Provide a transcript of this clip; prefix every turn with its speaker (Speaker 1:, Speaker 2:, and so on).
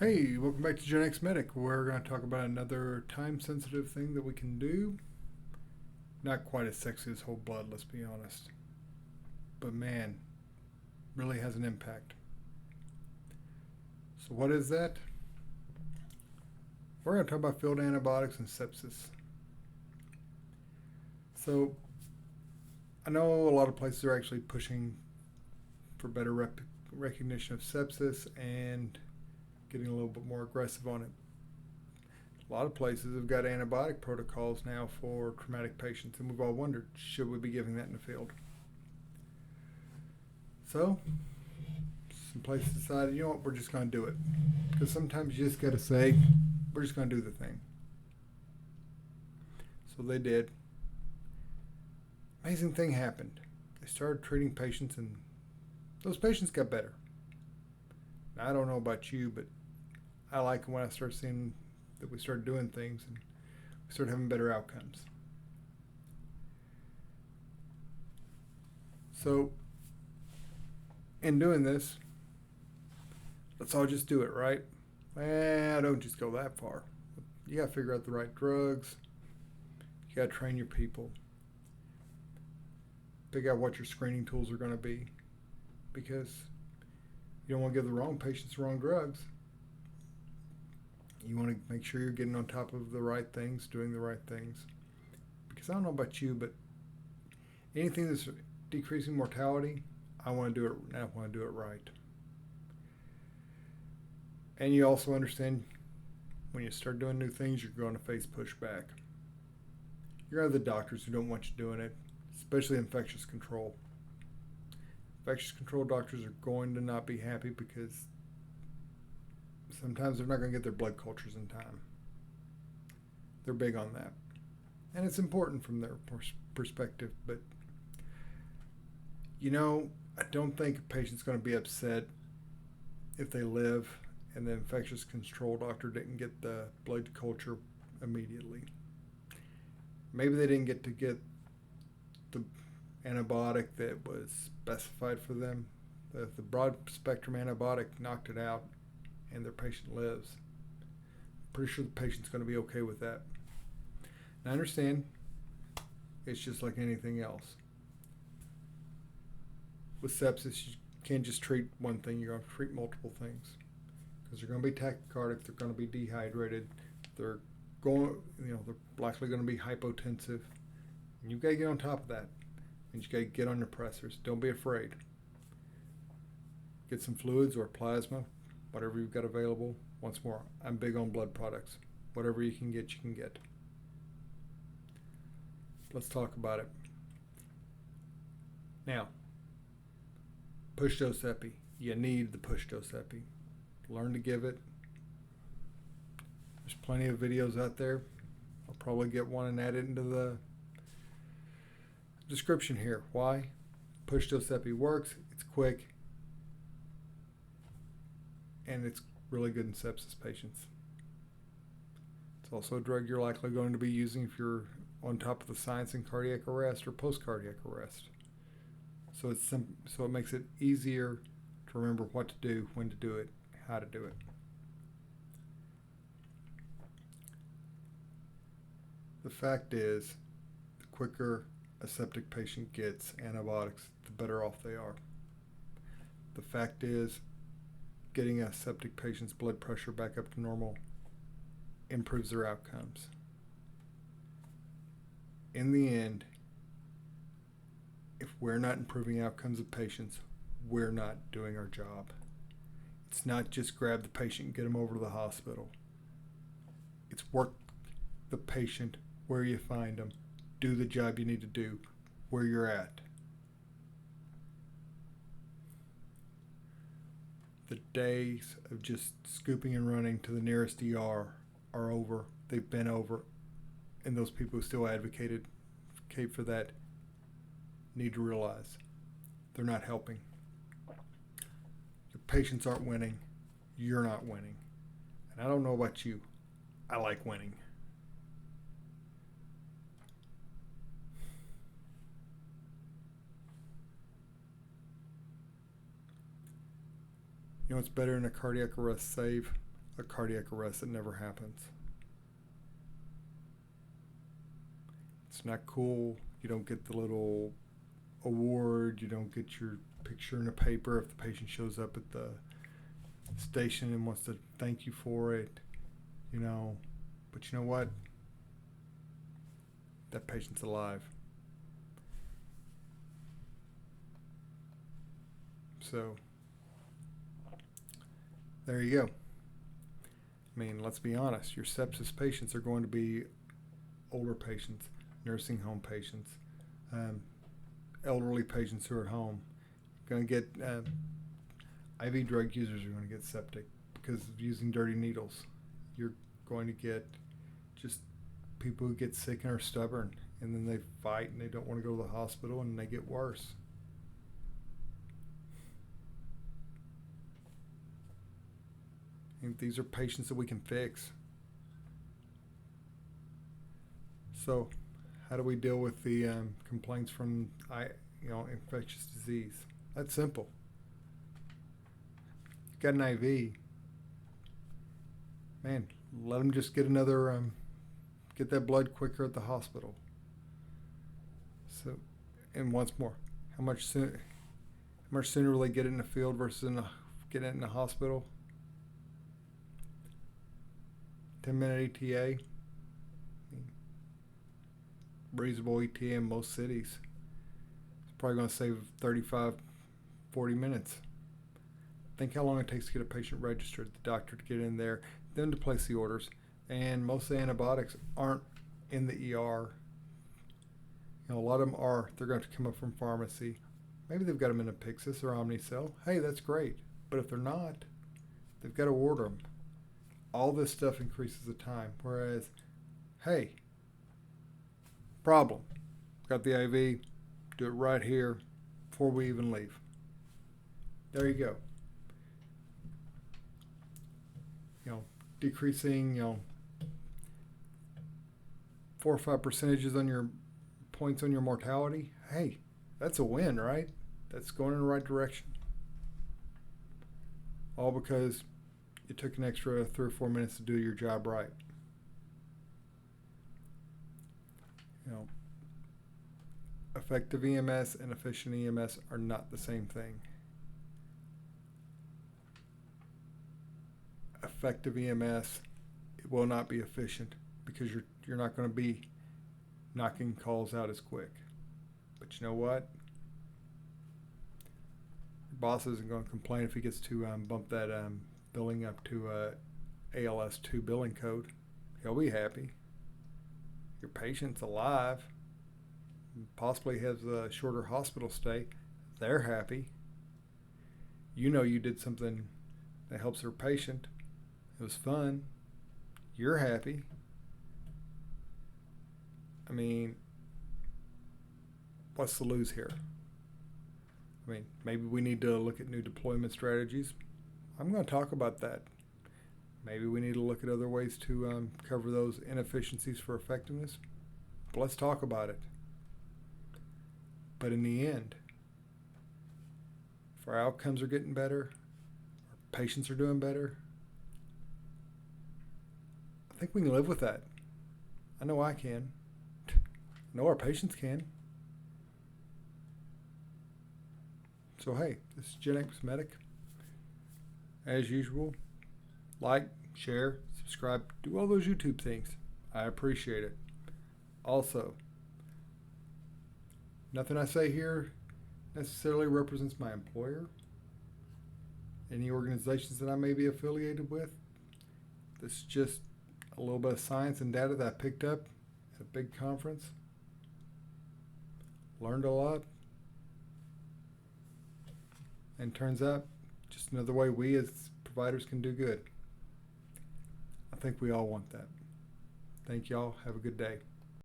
Speaker 1: Hey, welcome back to Gen X Medic. We're going to talk about another time sensitive thing that we can do. Not quite as sexy as whole blood, let's be honest. But man, really has an impact. So, what is that? We're going to talk about field antibiotics and sepsis. So, I know a lot of places are actually pushing for better recognition of sepsis and getting a little bit more aggressive on it. A lot of places have got antibiotic protocols now for traumatic patients, and we've all wondered, should we be giving that in the field? So, some places decided, you know what, we're just going to do it. Because sometimes you just got to say, we're just going to do the thing. So they did. Amazing thing happened. They started treating patients, and those patients got better. Now, I don't know about you, but I like it when I start seeing that we started doing things and we started having better outcomes. So, in doing this, let's all just do it, right? Don't just go that far. You got to figure out the right drugs. You got to train your people. Figure out what your screening tools are going to be, because you don't want to give the wrong patients the wrong drugs. You want to make sure you're getting on top of the right things, doing the right things. Because I don't know about you, but anything that's decreasing mortality, I want to do it, and I want to do it right. And you also understand when you start doing new things, you're going to face pushback. You're going to have the doctors who don't want you doing it, especially infectious control. Infectious control doctors are going to not be happy because sometimes they're not going to get their blood cultures in time. They're big on that. And it's important from their perspective, but I don't think a patient's going to be upset if they live and the infectious control doctor didn't get the blood culture immediately. Maybe they didn't get the antibiotic that was specified for them. If the broad spectrum antibiotic knocked it out and their patient lives, I'm pretty sure the patient's going to be okay with that. And I understand it's just like anything else. With sepsis, you can't just treat one thing, you're going to treat multiple things. Because they're going to be tachycardic, they're going to be dehydrated, they're likely going to be hypotensive. And you've got to get on top of that. And you got to get on your pressors. Don't be afraid. Get some fluids or plasma, whatever you've got available. Once more, I'm big on blood products. Whatever you can get, you can get. Let's talk about it. Now, push dose epi. You need the push dose epi. Learn to give it. There's plenty of videos out there. I'll probably get one and add it into the description here. Why? Push dose epi works. It's quick. And it's really good in sepsis patients. It's also a drug you're likely going to be using if you're on top of the science in cardiac arrest or post-cardiac arrest. So it makes it easier to remember what to do, when to do it, how to do it. The fact is, the quicker a septic patient gets antibiotics, the better off they are. The fact is, getting a septic patient's blood pressure back up to normal improves their outcomes. In the end, if we're not improving outcomes of patients, we're not doing our job. It's not just grab the patient and get them over to the hospital. It's work the patient where you find them. Do the job you need to do where you're at. The days of just scooping and running to the nearest ER are over. They've been over. And those people who still advocate for that need to realize they're not helping. Your patients aren't winning. You're not winning. And I don't know about you. I like winning. You know what's better than a cardiac arrest save? a cardiac arrest that never happens. It's not cool. You don't get the little award. You don't get your picture in a paper if the patient shows up at the station and wants to thank you for it, But you know what? That patient's alive. So, there you go. I mean, let's be honest. Your sepsis patients are going to be older patients, nursing home patients, elderly patients who are at home. Going to get IV drug users are going to get septic because of using dirty needles. You're going to get just people who get sick and are stubborn, and then they fight and they don't want to go to the hospital and they get worse. And these are patients that we can fix. So, how do we deal with the complaints from infectious disease? That's simple. You've got an IV. Man, let them just get get that blood quicker at the hospital. So, and once more, how much sooner will they get it in the field versus get it in the hospital? 10-minute ETA. Reasonable ETA in most cities. It's probably going to save 35, 40 minutes. Think how long it takes to get a patient registered, the doctor to get in there, them to place the orders. And most of the antibiotics aren't in the ER. A lot of them are. They're going to have to come up from pharmacy. Maybe they've got them in a Pyxis or Omnicell. Hey, that's great. But if they're not, they've got to order them. All this stuff increases the time. Whereas, hey, problem. Got the IV. Do it right here before we even leave. There you go. Decreasing, 4 or 5 percentages on your points on your mortality. Hey, that's a win, right? That's going in the right direction. All because it took an extra 3 or 4 minutes to do your job right. Effective EMS and efficient EMS are not the same thing. Effective EMS, it will not be efficient because you're not going to be knocking calls out as quick. But you know what? Your boss isn't going to complain if he gets to bump that billing up to ALS 2 billing code. He'll be happy. Your patient's alive, possibly has a shorter hospital stay. They're happy. You did something that helps their patient. It was fun. You're happy. I mean, what's the lose here? I mean, maybe we need to look at new deployment strategies. I'm going to talk about that. Maybe we need to look at other ways to cover those inefficiencies for effectiveness. But let's talk about it. But in the end, if our outcomes are getting better, our patients are doing better, I think we can live with that. I know I can. I know our patients can. So hey, this is Gen X Medic. As usual, like, share, subscribe, do all those YouTube things. I appreciate it. Also, nothing I say here necessarily represents my employer, any organizations that I may be affiliated with. This is just a little bit of science and data that I picked up at a big conference. Learned a lot. And turns out, just another way we as providers can do good. I think we all want that. Thank y'all. Have a good day.